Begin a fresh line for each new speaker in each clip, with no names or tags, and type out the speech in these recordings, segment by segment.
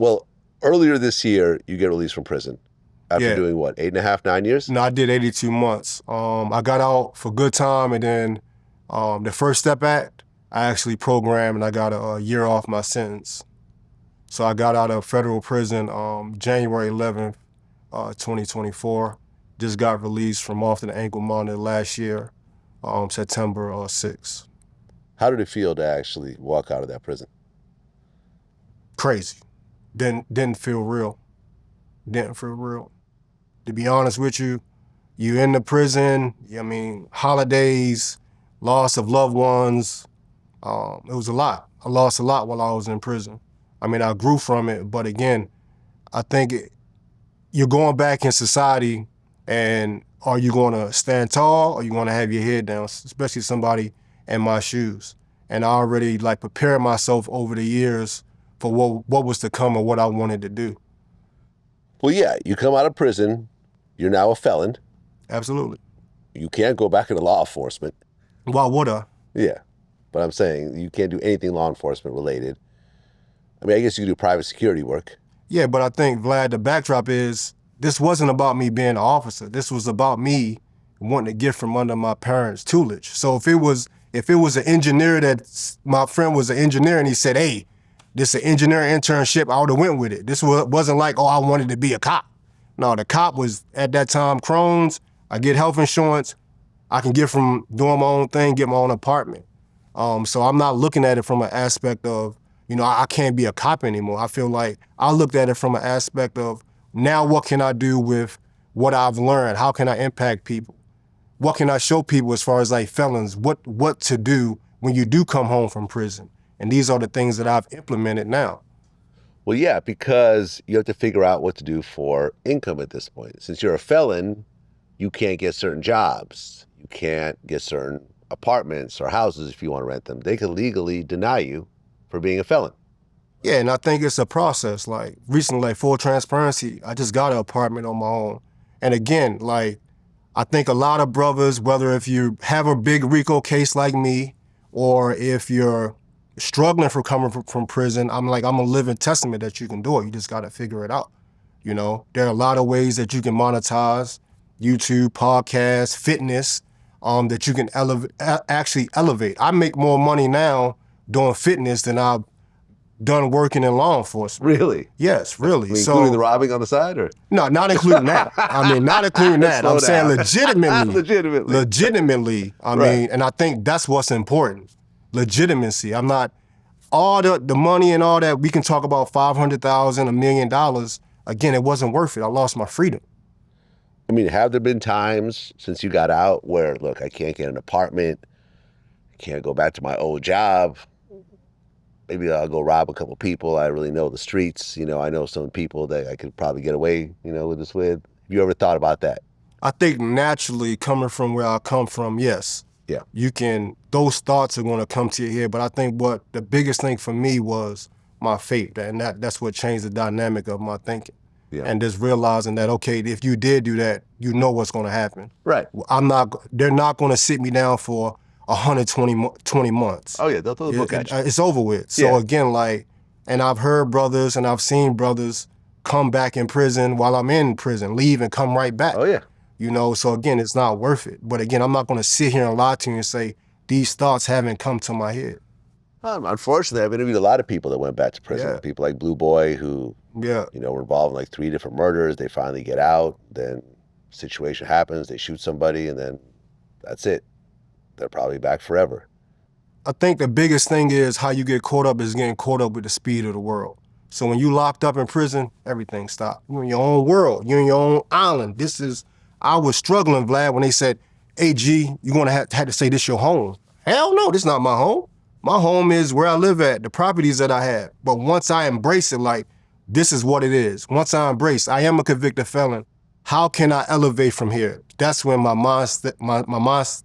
Well, earlier this year, you get released from prison after
Yeah.
doing what, 8.5, 9 years?
No, I did 82 months. I got out for good time, and then the First Step Act, I actually programmed, and I got a year off my sentence. So I got out of federal prison January 11th, 2024. Just got released from off the ankle monitor last year, September 6th.
How did it feel to actually walk out of that prison?
Crazy. Didn't feel real. Didn't feel real. To be honest with you, you in the prison, I mean, holidays, loss of loved ones. It was a lot. I lost a lot while I was in prison. I mean, I grew from it, but again, I think you're going back in society, and are you going to stand tall, or are you going to have your head down, especially somebody in my shoes? And I already prepared myself over the years for what was to come and what I wanted to do.
Well, yeah, you come out of prison, you're now a felon.
Absolutely.
You can't go back into law enforcement.
Why would I?
Yeah, but I'm saying you can't do anything law enforcement related. I mean, I guess you can do private security work.
Yeah, but I think, Vlad, the backdrop is this wasn't about me being an officer. This was about me wanting to get from under my parents' tutelage. So if it was an engineer, that my friend was an engineer and he said, hey, this is an engineering internship, I would have went with it. This wasn't like, oh, I wanted to be a cop. No, the cop was, at that time, Crohn's. I get health insurance. I can get from doing my own thing, get my own apartment. So I'm not looking at it from an aspect of, I can't be a cop anymore. I feel like I looked at it from an aspect of, now what can I do with what I've learned? How can I impact people? What can I show people as far as felons, what to do when you do come home from prison? And these are the things that I've implemented now.
Well, yeah, because you have to figure out what to do for income at this point. Since you're a felon, you can't get certain jobs. You can't get certain apartments or houses if you want to rent them. They can legally deny you for being a felon.
Yeah, and I think it's a process. Recently, full transparency, I just got an apartment on my own. And again, I think a lot of brothers, whether if you have a big RICO case like me, or if you're struggling for coming from prison, I'm a living testament that you can do it. You just got to figure it out. There are a lot of ways that you can monetize: YouTube, podcasts, fitness, that you can actually elevate. I make more money now doing fitness than I've done working in law enforcement.
Really?
Yes, really.
Including the robbing on the side, or?
No, not including that. Not including that. I'm saying legitimately.
Legitimately.
I mean, and I think that's what's important. Legitimacy. I'm not, all the money and all that, we can talk about $500,000, $1 million. Again, it wasn't worth it. I lost my freedom.
I mean, have there been times since you got out where, look, I can't get an apartment, I can't go back to my old job, maybe I'll go rob a couple people, I really know the streets, I know some people that I could probably get away, with this with. Have you ever thought about that?
I think naturally, coming from where I come from, yes.
Yeah.
Those thoughts are going to come to your head, but I think what the biggest thing for me was my faith, and that's what changed the dynamic of my thinking.
Yeah.
And just realizing that, okay, if you did do that, you know what's going to happen.
Right.
They're not going to sit me down for 120 months.
Oh yeah, they'll throw the book at you.
It's over with. So again, and I've heard brothers and I've seen brothers come back in prison while I'm in prison, leave and come right back.
Oh yeah.
So again, it's not worth it. But again, I'm not going to sit here and lie to you and say these thoughts haven't come to my head.
Unfortunately, I've interviewed a lot of people that went back to prison.
Yeah.
People like Blue Boy who, were involved in 3 different murders. They finally get out. Then situation happens. They shoot somebody, and then that's it. They're probably back forever.
I think the biggest thing is how you get caught up is getting caught up with the speed of the world. So when you locked up in prison, everything stopped. You're in your own world. You're in your own island. I was struggling, Vlad, when they said, hey, G, you're going to have to say this your home. Hell no, this is not my home. My home is where I live at, the properties that I have. But once I embrace it, this is what it is. Once I embrace, I am a convicted felon. How can I elevate from here? That's when my mind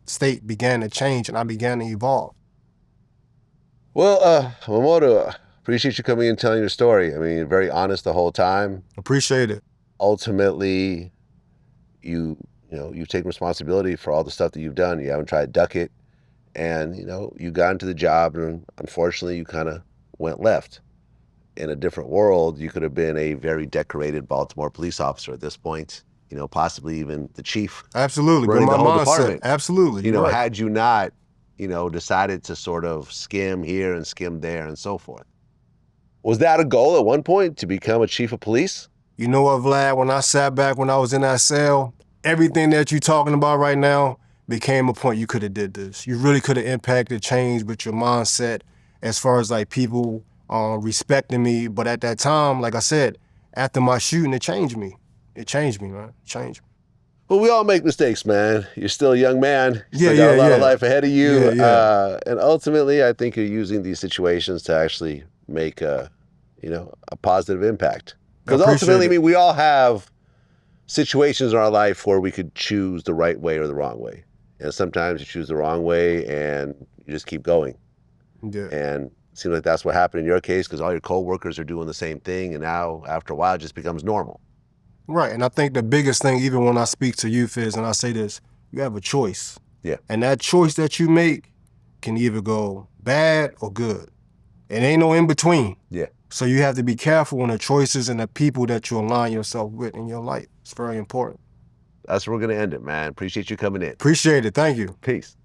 state began to change and I began to evolve.
Well, Momodu, appreciate you coming in and telling your story. I mean, very honest the whole time.
Appreciate it.
Ultimately, you've taken responsibility for all the stuff that you've done. You haven't tried to duck it. And, you got into the job and unfortunately you kind of went left. in a different world, you could have been a very decorated Baltimore police officer at this point, possibly even the chief
Absolutely. But
running
my
the whole
mindset,
department.
absolutely. You're right.
Had you not, decided to sort of skim here and skim there and so forth. Was that a goal at one point, to become a chief of police?
You know what, Vlad, when I sat back when I was in that cell, everything that you're talking about right now became a point. You could have did this. You really could have impacted change with your mindset as far as like people respecting me. But at that time, like I said, after my shooting, it changed me. It changed me, man. It changed me.
Well, we all make mistakes, man. You're still a young man. You still
Yeah,
got
yeah,
a lot of
yeah.
life ahead of you.
Yeah, yeah.
And ultimately, I think you're using these situations to actually make a positive impact. Because ultimately, I mean, we all have situations in our life where we could choose the right way or the wrong way. And sometimes you choose the wrong way and you just keep going.
Yeah.
And it seems like that's what happened in your case, because all your coworkers are doing the same thing. And now, after a while, it just becomes normal.
Right. And I think the biggest thing, even when I speak to youth, is, and I say this, you have a choice.
Yeah.
And that choice that you make can either go bad or good. It ain't no in between.
Yeah.
So you have to be careful on the choices and the people that you align yourself with in your life. It's very important.
That's where we're going to end it, man. Appreciate you coming in.
Appreciate it. Thank you.
Peace.